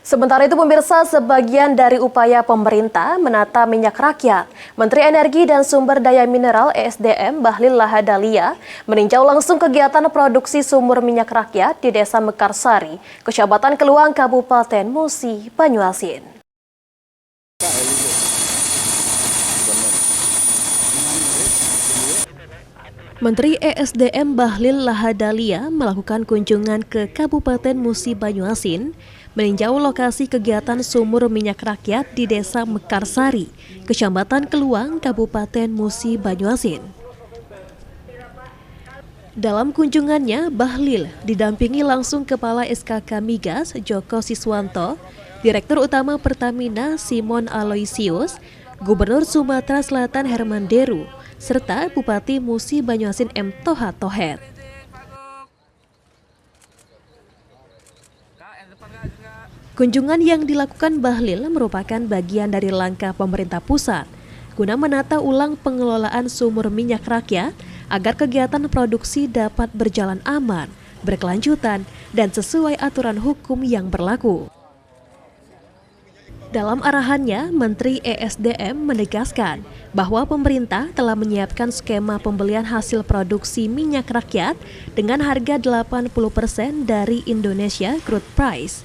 Sementara itu pemirsa, sebagian dari upaya pemerintah menata minyak rakyat, Menteri Energi dan Sumber Daya Mineral (ESDM) Bahlil Lahadalia meninjau langsung kegiatan produksi sumur minyak rakyat di Desa Mekarsari, Kecamatan Keluang, Kabupaten Musi, Banyuasin. Menteri ESDM Bahlil Lahadalia melakukan kunjungan ke Kabupaten Musi Banyuasin, meninjau lokasi kegiatan sumur minyak rakyat di Desa Mekarsari, Kecamatan Keluang, Kabupaten Musi Banyuasin. Dalam kunjungannya, Bahlil didampingi langsung Kepala SKK Migas Joko Siswanto, Direktur Utama Pertamina Simon Aloysius, Gubernur Sumatera Selatan Herman Deru, serta Bupati Musi Banyuasin M. Toha Tohet. Kunjungan yang dilakukan Bahlil merupakan bagian dari langkah pemerintah pusat guna menata ulang pengelolaan sumur minyak rakyat agar kegiatan produksi dapat berjalan aman, berkelanjutan, dan sesuai aturan hukum yang berlaku. Dalam arahannya, Menteri ESDM menegaskan bahwa pemerintah telah menyiapkan skema pembelian hasil produksi minyak rakyat dengan harga 80% dari Indonesia Crude Price.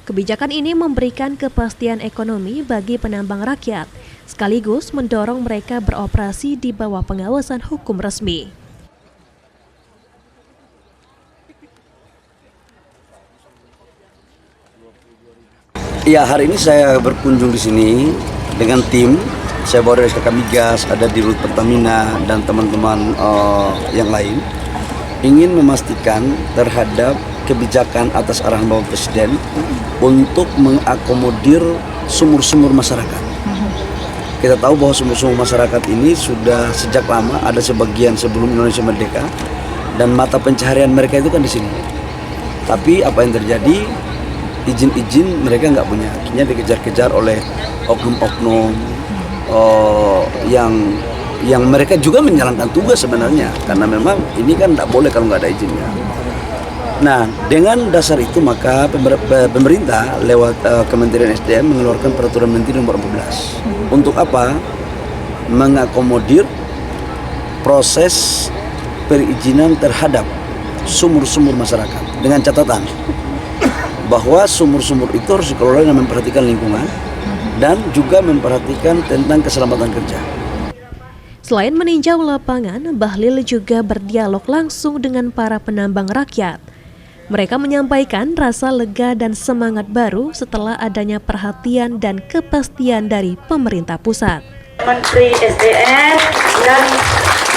Kebijakan ini memberikan kepastian ekonomi bagi penambang rakyat, sekaligus mendorong mereka beroperasi di bawah pengawasan hukum resmi. Ya, hari ini saya berkunjung di sini dengan tim. Saya bawa dari SKK Migas, ada di Rut Pertamina dan teman-teman yang lain. Ingin memastikan terhadap kebijakan atas arahan Bapak Presiden untuk mengakomodir sumur-sumur masyarakat. Kita tahu bahwa sumur-sumur masyarakat ini sudah sejak lama, ada sebagian sebelum Indonesia merdeka, dan mata pencaharian mereka itu kan di sini. Tapi apa yang terjadi? Izin-izin mereka nggak punya, akhirnya dikejar-kejar oleh oknum-oknum yang mereka juga menjalankan tugas sebenarnya, karena memang ini kan nggak boleh kalau nggak ada izinnya. Nah, dengan dasar itu maka pemerintah lewat Kementerian SDM mengeluarkan Peraturan Menteri Nomor 14. Untuk apa? Mengakomodir proses perizinan terhadap sumur-sumur masyarakat dengan catatan bahwa sumur-sumur itu harus dikelola dengan memperhatikan lingkungan dan juga memperhatikan tentang keselamatan kerja. Selain meninjau lapangan, Bahlil juga berdialog langsung dengan para penambang rakyat. Mereka menyampaikan rasa lega dan semangat baru setelah adanya perhatian dan kepastian dari pemerintah pusat. Menteri SDM dan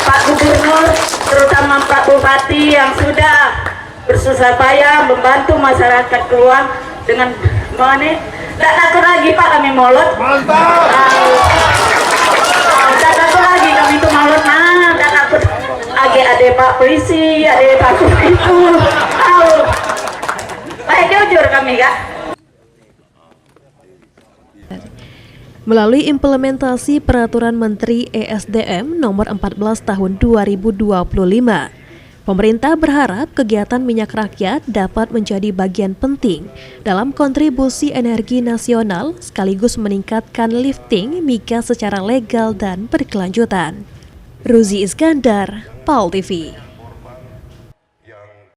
Pak Gubernur, terutama Pak Bupati yang sudah bersusah payah membantu masyarakat Keluang dengan tidak takut lagi Pak kami molot. Mantap. Tidak takut lagi kami itu molot. Tidak takut lagi ada Pak Polisi, ada Pak itu. Baik jujur kami Kak. Melalui implementasi Peraturan Menteri ESDM Nomor 14 Tahun 2025, pemerintah berharap kegiatan minyak rakyat dapat menjadi bagian penting dalam kontribusi energi nasional sekaligus meningkatkan lifting migas secara legal dan berkelanjutan. Ruzi Iskandar, PAL TV.